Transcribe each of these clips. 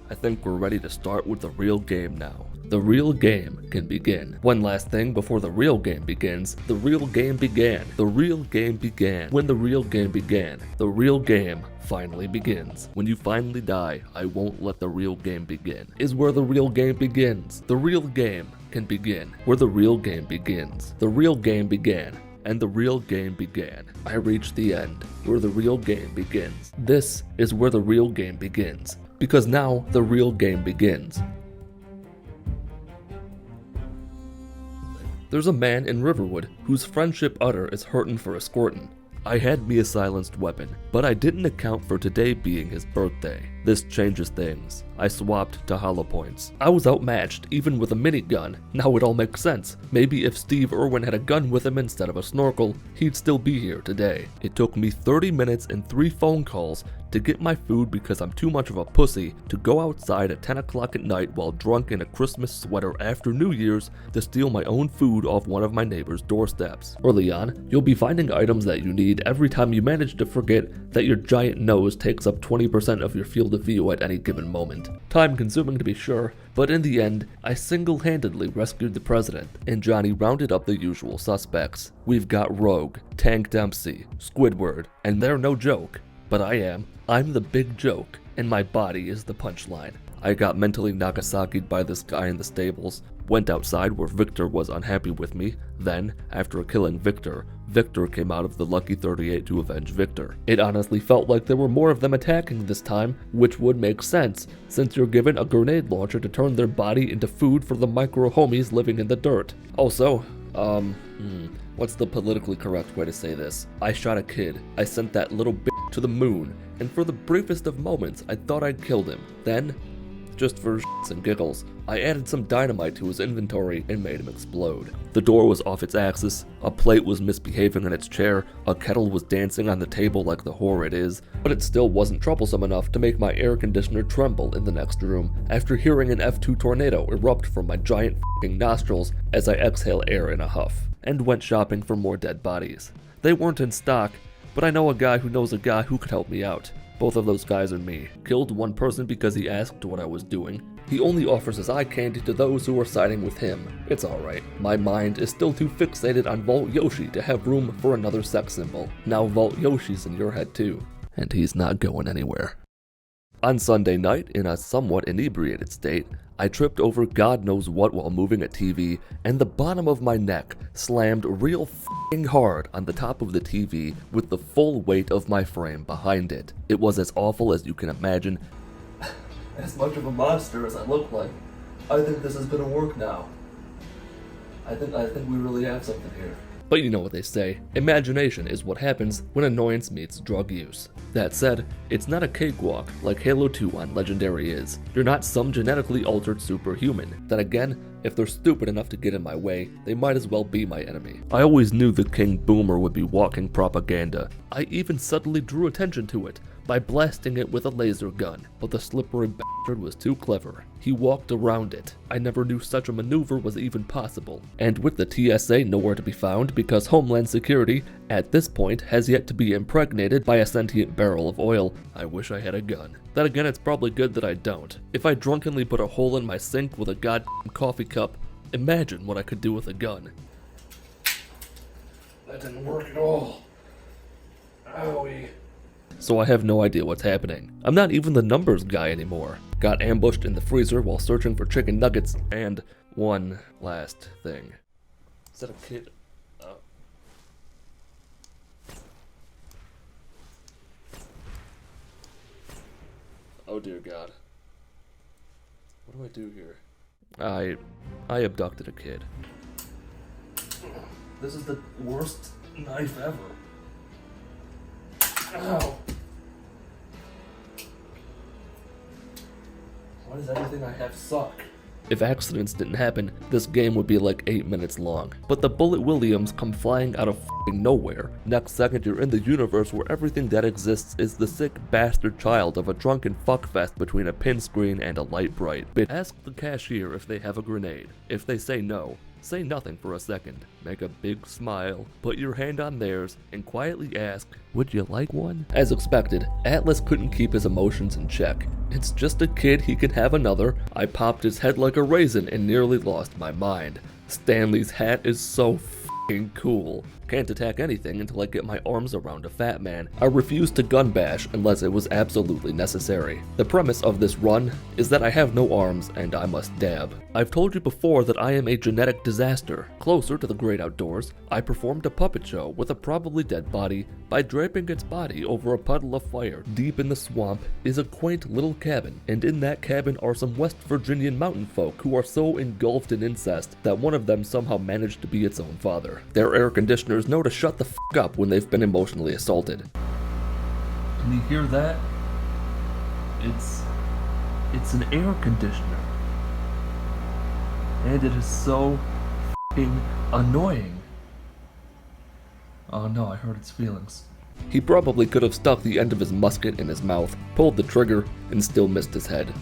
I think we're ready to start with the real game now. The real game can begin. One last thing before the real game begins. The real game began. The real game began. When the real game began, the real game finally begins. When you finally die, I won't let the real game begin. Is where the real game begins. The real game can begin. Where the real game begins. The real game began. And the real game began. I reached the end, where the real game begins. This is where the real game begins. Because now the real game begins. There's a man in Riverwood whose friendship utter is hurtin' for a squirtin'. I had me a silenced weapon, but I didn't account for today being his birthday. This changes things. I swapped to hollow points. I was outmatched, even with a minigun. Now it all makes sense. Maybe if Steve Irwin had a gun with him instead of a snorkel, he'd still be here today. It took me 30 minutes and 3 phone calls to get my food because I'm too much of a pussy to go outside at 10 o'clock at night while drunk in a Christmas sweater after New Year's to steal my own food off one of my neighbor's doorsteps. Early on, you'll be finding items that you need every time you manage to forget that your giant nose takes up 20% of your field of view at any given moment. Time consuming to be sure, but in the end, I single-handedly rescued the president, and Johnny rounded up the usual suspects. We've got Rogue, Tank Dempsey, Squidward, and they're no joke. But I'm the big joke, and my body is the punchline. I got mentally Nagasaki'd by this guy in the stables, went outside where Victor was unhappy with me, then, after killing Victor, Victor came out of the Lucky 38 to avenge Victor. It honestly felt like there were more of them attacking this time, which would make sense, since you're given a grenade launcher to turn their body into food for the micro homies living in the dirt. Also, what's the politically correct way to say this? I shot a kid. I sent that little bitch to the moon, and for the briefest of moments, I thought I'd killed him. Then, just for shits and giggles, I added some dynamite to his inventory and made him explode. The door was off its axis, a plate was misbehaving in its chair, a kettle was dancing on the table like the whore it is, but it still wasn't troublesome enough to make my air conditioner tremble in the next room after hearing an F2 tornado erupt from my giant f***ing nostrils as I exhale air in a huff, and went shopping for more dead bodies. They weren't in stock, but I know a guy who knows a guy who could help me out. Both of those guys are me. Killed one person because he asked what I was doing. He only offers his eye candy to those who are siding with him. It's alright. My mind is still too fixated on Vault Yoshi to have room for another sex symbol. Now Vault Yoshi's in your head too. And he's not going anywhere. On Sunday night, in a somewhat inebriated state, I tripped over God knows what while moving a TV, and the bottom of my neck slammed real f***ing hard on the top of the TV with the full weight of my frame behind it. It was as awful as you can imagine. As much of a monster as I look like, I think this is gonna work now. I think we really have something here. But you know what they say, imagination is what happens when annoyance meets drug use. That said, it's not a cakewalk like Halo 2 on Legendary is. You're not some genetically altered superhuman. Then again, if they're stupid enough to get in my way, they might as well be my enemy. I always knew the King Boomer would be walking propaganda. I even subtly drew attention to it by blasting it with a laser gun, but the slippery bastard was too clever. He walked around it. I never knew such a maneuver was even possible. And with the TSA nowhere to be found because Homeland Security, at this point, has yet to be impregnated by a sentient barrel of oil, I wish I had a gun. Then again, it's probably good that I don't. If I drunkenly put a hole in my sink with a goddamn coffee cup, imagine what I could do with a gun. That didn't work at all. Owie. So I have no idea what's happening. I'm not even the numbers guy anymore. Got ambushed in the freezer while searching for chicken nuggets, and one last thing. Is that a kid? Oh dear God. What do I do here? I abducted a kid. This is the worst knife ever. Ow. Why does everything I have suck? If accidents didn't happen, this game would be like 8 minutes long. But the Bullet Williams come flying out of f***ing nowhere. Next second you're in the universe where everything that exists is the sick bastard child of a drunken fuckfest between a pin screen and a light bright. But ask the cashier if they have a grenade. If they say no, say nothing for a second, make a big smile, put your hand on theirs, and quietly ask, "Would you like one?" As expected, Atlas couldn't keep his emotions in check. "It's just a kid, he can have another." I popped his head like a raisin and nearly lost my mind. Stanley's hat is so f***ing cool. Can't attack anything until I get my arms around a fat man. I refuse to gun bash unless it was absolutely necessary. The premise of this run is that I have no arms and I must dab. I've told you before that I am a genetic disaster. Closer to the great outdoors, I performed a puppet show with a probably dead body by draping its body over a puddle of fire. Deep in the swamp is a quaint little cabin, and in that cabin are some West Virginian mountain folk who are so engulfed in incest that one of them somehow managed to be its own father. Their air conditioners know to shut the f*** up when they've been emotionally assaulted. Can you hear that? It's an air conditioner. And it is so f***ing annoying. Oh no, I hurt its feelings. He probably could have stuck the end of his musket in his mouth, pulled the trigger, and still missed his head.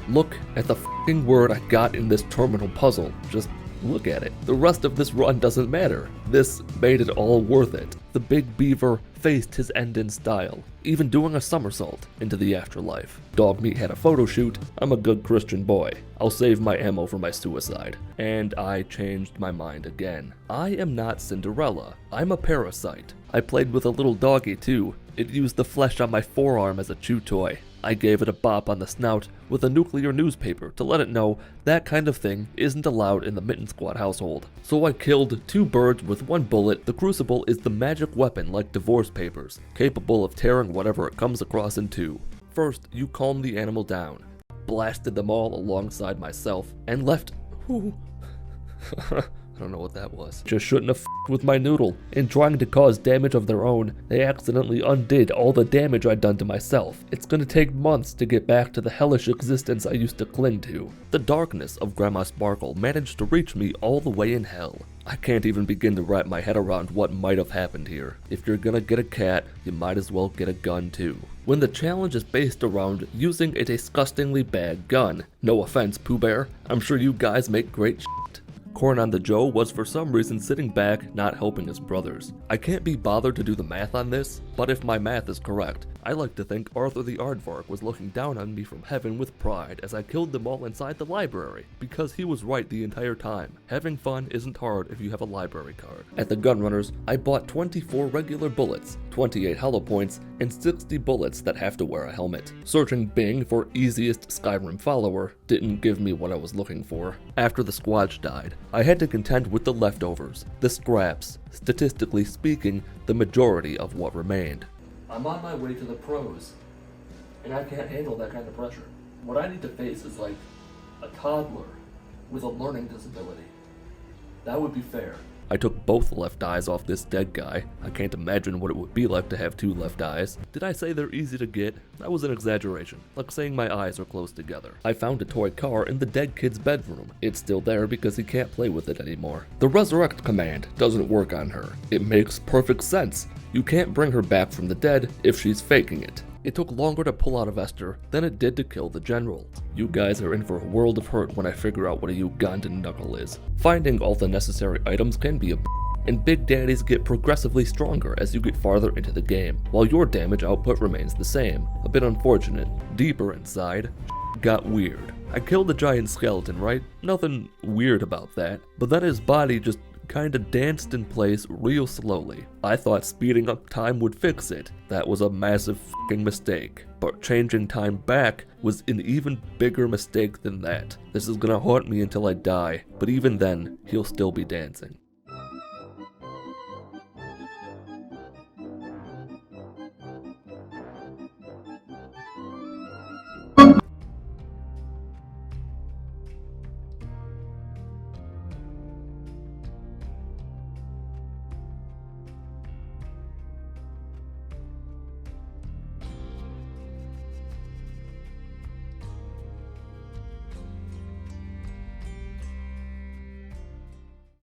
Look at the f***ing word I got in this terminal puzzle. Just look at it. The rest of this run doesn't matter. This made it all worth it. The big beaver faced his end in style, even doing a somersault into the afterlife. Dogmeat had a photo shoot. I'm a good Christian boy. I'll save my ammo for my suicide. And I changed my mind again. I am not Cinderella. I'm a parasite. I played with a little doggy too. It used the flesh on my forearm as a chew toy. I gave it a bop on the snout with a nuclear newspaper to let it know that kind of thing isn't allowed in the Mitten Squad household. So I killed 2 birds with 1 bullet. The crucible is the magic weapon like divorce papers, capable of tearing whatever it comes across in 2. First, you calm the animal down, blasted them all alongside myself, and left... I don't know what that was. Just shouldn't have f***ed with my noodle. In trying to cause damage of their own, they accidentally undid all the damage I'd done to myself. It's gonna take months to get back to the hellish existence I used to cling to. The darkness of Grandma Sparkle managed to reach me all the way in hell. I can't even begin to wrap my head around what might have happened here. If you're gonna get a cat, you might as well get a gun too. When the challenge is based around using a disgustingly bad gun. No offense, Pooh Bear. I'm sure you guys make great shit. Corn on the Joe was for some reason sitting back, not helping his brothers. I can't be bothered to do the math on this, but if my math is correct, I like to think Arthur the Aardvark was looking down on me from heaven with pride as I killed them all inside the library, because he was right the entire time. Having fun isn't hard if you have a library card. At the Gunrunners, I bought 24 regular bullets, 28 hollow points, and 60 bullets that have to wear a helmet. Searching Bing for easiest Skyrim follower didn't give me what I was looking for. After the squatch died, I had to contend with the leftovers, the scraps, statistically speaking, the majority of what remained. I'm on my way to the pros, and I can't handle that kind of pressure. What I need to face is like a toddler with a learning disability. That would be fair. I took both left eyes off this dead guy. I can't imagine what it would be like to have 2 left eyes. Did I say they're easy to get? That was an exaggeration, like saying my eyes are close together. I found a toy car in the dead kid's bedroom. It's still there because he can't play with it anymore. The resurrect command doesn't work on her. It makes perfect sense. You can't bring her back from the dead if she's faking it. It took longer to pull out of Esther than it did to kill the general. You guys are in for a world of hurt when I figure out what a Ugandan knuckle is. Finding all the necessary items can be a and big daddies get progressively stronger as you get farther into the game, while your damage output remains the same. A bit unfortunate. Deeper inside, got weird. I killed the giant skeleton, right? Nothing weird about that, but then his body just kinda danced in place real slowly. I thought speeding up time would fix it. That was a massive fucking mistake. But changing time back was an even bigger mistake than that. This is gonna haunt me until I die, but even then, he'll still be dancing.